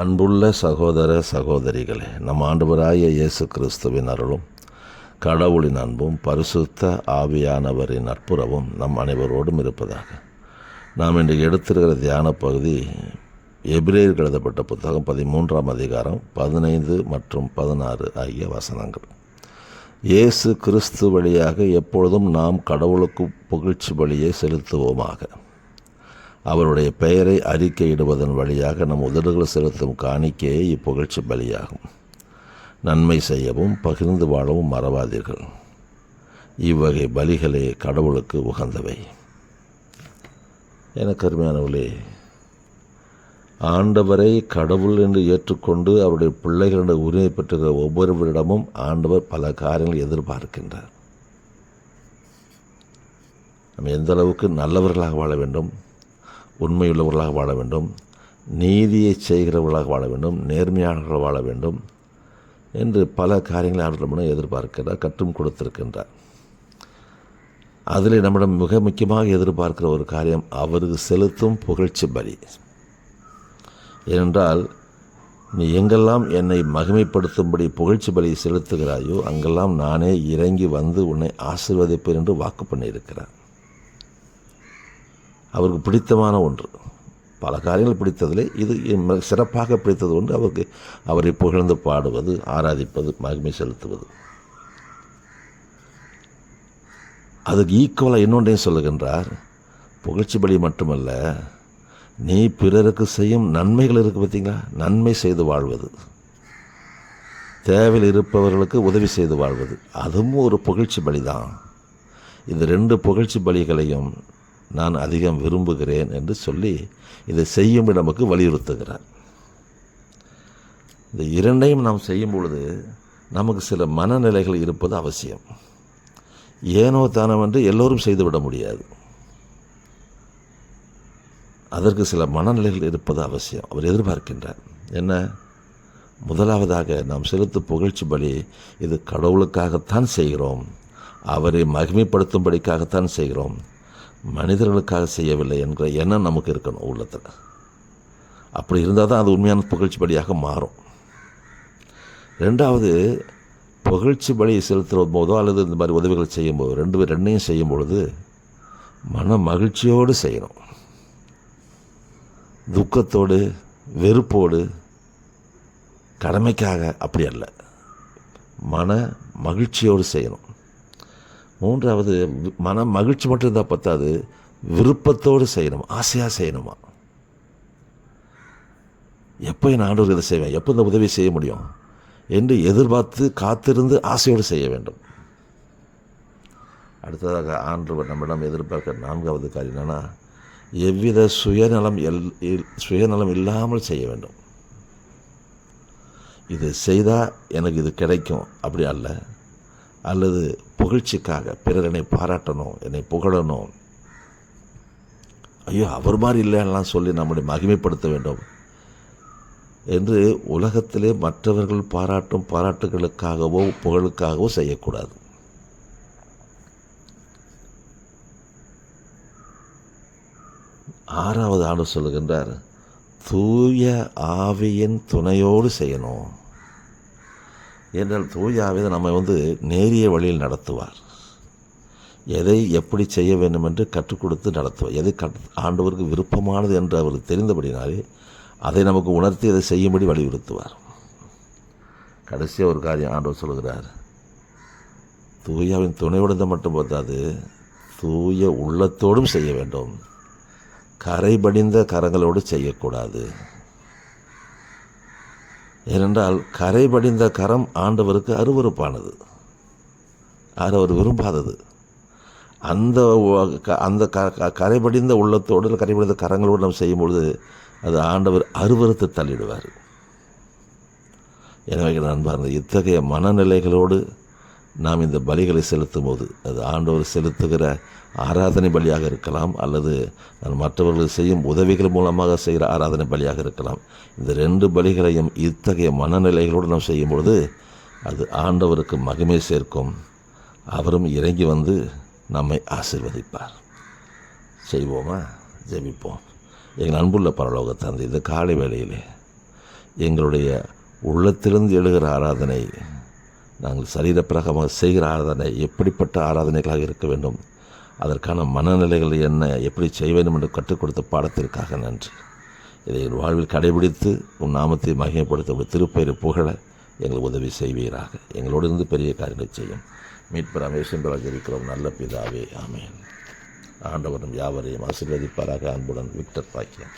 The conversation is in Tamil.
அன்புள்ள சகோதர சகோதரிகளே, நம் ஆண்டவராகிய இயேசு கிறிஸ்துவின் அருளும் கடவுளின் அன்பும் பரிசுத்த ஆவியானவரின் நட்புறவும் நம் அனைவரோடும் இருப்பதாக. நாம் இன்று எடுத்திருக்கிற தியான பகுதி எபிரேயருக்கு எழுதப்பட்ட புத்தகம் 13ஆம் அதிகாரம் 15 மற்றும் 16 ஆகிய வசனங்கள். இயேசு கிறிஸ்து வழியாக எப்பொழுதும் நாம் கடவுளுக்கு புகழ்ச்சி பலியை செலுத்துவோமாக. அவருடைய பெயரை அறிக்கையிடுவதன் வழியாக நம் உதடுகள் செலுத்தும் காணிக்கையே இப்புகழ்ச்சி பலியாகும். நன்மை செய்யவும் பகிர்ந்து வாழவும் மறவாதீர்கள். இவ்வகை பலிகளே கடவுளுக்கு உகந்தவை. எனக்கு அருமையானவர்களே, ஆண்டவரை கடவுள் என்று ஏற்றுக்கொண்டு அவருடைய பிள்ளைகள் என்ற உரிமை பெற்றுகிற ஒவ்வொருவரிடமும் ஆண்டவர் பல காரியங்களை எதிர்பார்க்கின்றார். நம்ம எந்த அளவுக்கு நல்லவர்களாக வாழ வேண்டும், உண்மையுள்ளவர்களாக வாழ வேண்டும், நீதியை செய்கிறவர்களாக வாழ வேண்டும், நேர்மையாளர்களாக வாழ வேண்டும் என்று பல காரியங்களை ஆண்டவரிடம் எதிர்பார்க்கிறார், கற்றும் கொடுத்திருக்கின்றார். அதில் நம்மிடம் மிக முக்கியமாக எதிர்பார்க்கிற ஒரு காரியம் அவருக்கு செலுத்தும் புகழ்ச்சி பலி. ஏனென்றால் நீ எங்கெல்லாம் என்னை மகிமைப்படுத்தும்படி புகழ்ச்சி பலி செலுத்துகிறாயோ அங்கெல்லாம் நானே இறங்கி வந்து உன்னை ஆசீர்வதிப்பேன் என்று வாக்கு பண்ணியிருக்கிறார். அவருக்கு பிடித்தமான ஒன்று, பல காரியங்கள் பிடித்ததிலே இது சிறப்பாக பிடித்தது ஒன்று அவரை புகழ்ந்து பாடுவது, ஆராதிப்பது, மகிமை செலுத்துவது. அதுக்கு ஈக்குவலாக இன்னொன்றையும் சொல்லுகின்றார். புகழ்ச்சி பலி மட்டுமல்ல, நீ பிறருக்கு செய்யும் நன்மைகள் இருக்குது பார்த்தீங்களா, நன்மை செய்து வாழ்வது, தேவையில் இருப்பவர்களுக்கு உதவி செய்து வாழ்வது, அதுவும் ஒரு புகழ்ச்சி பலி தான். இந்த 2 புகழ்ச்சி பலிகளையும் நான் அதிகம் விரும்புகிறேன் என்று சொல்லி இதை செய்யும் நமக்கு வலியுறுத்துகிறார். இந்த 2ஐயும் நாம் செய்யும் பொழுது நமக்கு சில மனநிலைகள் இருப்பது அவசியம். ஏனோ தானோ என்று எல்லோரும் செய்துவிட முடியாது. அதற்கு சில மனநிலைகள் இருப்பது அவசியம். அவர் எதிர்பார்க்கின்றார். என்ன? முதலாவதாக நாம் செலுத்தும் புகழ்ச்சி பலி இது கடவுளுக்காகத்தான் செய்கிறோம், அவரை மகிமைப்படுத்தும்படிக்காகத்தான் செய்கிறோம், மனிதர்களுக்காக செய்யவில்லை என்கிற எண்ணம் நமக்கு இருக்கணும் உள்ளத்தில். அப்படி இருந்தால் தான் அது உண்மையான புகழ்ச்சி பலியாக மாறும். 2வது, புகழ்ச்சி பலி செலுத்துகிற போதோ அல்லது இந்த மாதிரி உதவிகள் செய்யும்போது 2ஐயும் செய்யும் பொழுது மன மகிழ்ச்சியோடு செய்யணும். துக்கத்தோடு, வெறுப்போடு, கடமைக்காக அப்படி அல்ல, மன மகிழ்ச்சியோடு செய்யணும். 3வது, மன மகிழ்ச்சி மட்டும் இருந்தால் பத்தாது, விருப்பத்தோடு செய்யணும், ஆசையாக செய்யணுமா. எப்போ என் ஆண்டவர் இதை செய்வேன், எப்போ இந்த உதவி செய்ய முடியும் என்று எதிர்பார்த்து காத்திருந்து ஆசையோடு செய்ய வேண்டும். அடுத்ததாக ஆண்டவர் நம்மிடம் எதிர்பார்க்க 4வது காரியம் என்னென்னா, எவ்வித சுயநலம் இல்லாமல் செய்ய வேண்டும். இது செய்தால் எனக்கு இது கிடைக்கும் அப்படி அல்ல, அல்லது புகழ்ச்சிக்காக பிறர் என்னை பாராட்டணும், என்னை புகழணும், ஐயோ அவர் மாதிரி இல்லைன்னெலாம் சொல்லி நம்மளை மகிமைப்படுத்த வேண்டும் என்று உலகத்திலே மற்றவர்கள் பாராட்டும் பாராட்டுகளுக்காகவோ புகழுக்காகவோ செய்யக்கூடாது. ஆறாவது ஆண்டு சொல்லுகின்றார், தூய ஆவியின் துணையோடு செய்யணும். என்றால் தூய ஆவியை நம்ம நேரிய வழியில் நடத்துவார். எதை எப்படி செய்ய வேண்டும் என்று கற்றுக் கொடுத்து நடத்துவார். எதை ஆண்டவருக்கு விருப்பமானது என்று அவருக்கு தெரிந்தபடினாலே அதை நமக்கு உணர்த்தி அதை செய்யும்படி வலியுறுத்துவார். கடைசியாக ஒரு காரியம் ஆண்டவர் சொல்கிறார், தூயாவின் துணையோடு மட்டும் பார்த்தாது, தூய உள்ளத்தோடும் செய்ய வேண்டும், கரைபடிந்த கரங்களோடு செய்யக்கூடாது. ஏனென்றால் கரைபடிந்த கரம் ஆண்டவருக்கு அருவருப்பானது, அவர் விரும்பாதது. அந்த கரைபடிந்த உள்ளத்தோடு இல்லை கரைபடிந்த கரங்களோடு நாம் செய்யும் பொழுது அது ஆண்டவர் அருவருத்து தள்ளிடுவார். எனவே நண்பார்ந்த இத்தகைய மனநிலைகளோடு நாம் இந்த பலிகளை செலுத்தும் போது அது ஆண்டவர் செலுத்துகிற ஆராதனை பலியாக இருக்கலாம், அல்லது மற்றவர்கள் செய்யும் உதவிகள் மூலமாக செய்கிற ஆராதனை பலியாக இருக்கலாம். இந்த 2 பலிகளையும் இத்தகைய மனநிலைகளோடு நாம் செய்யும் பொழுது அது ஆண்டவருக்கு மகிமை சேர்க்கும். அவரும் இறங்கி வந்து நம்மை ஆசீர்வதிப்பார். செய்வோமா? ஜெபிப்போம். எங்கள் அன்புள்ள பரலோக தந்தை, இந்த காலை வேளையிலே எங்களுடைய உள்ளத்திலிருந்து எழுகிற ஆராதனை, நாங்கள் சரீரப்பிரகமாக செய்கிற ஆராதனை எப்படிப்பட்ட ஆராதனைகளாக இருக்க வேண்டும், அதற்கான மனநிலைகள் என்ன, எப்படி செய்ய வேண்டும் என்று கற்றுக் கொடுத்த பாடத்திற்காக நன்றி. இதை எங்கள் வாழ்வில் கடைபிடித்து உன் நாமத்தை மகிமைப்படுத்த ஒரு திருப்பெயரை புகழ எங்களுக்கு உதவி செய்வீராக. எங்களோடு இருந்து பெரிய காரியங்களை செய்யும். மீட்பர் அமேசன்பராக ஜெபிக்கிறோம் நல்ல பிதாவே, ஆமென். ஆண்டவரும் யாவரையும் ஆசீர்வதிப்பாராக. அன்புடன் விக்டர் பாக்கியம்.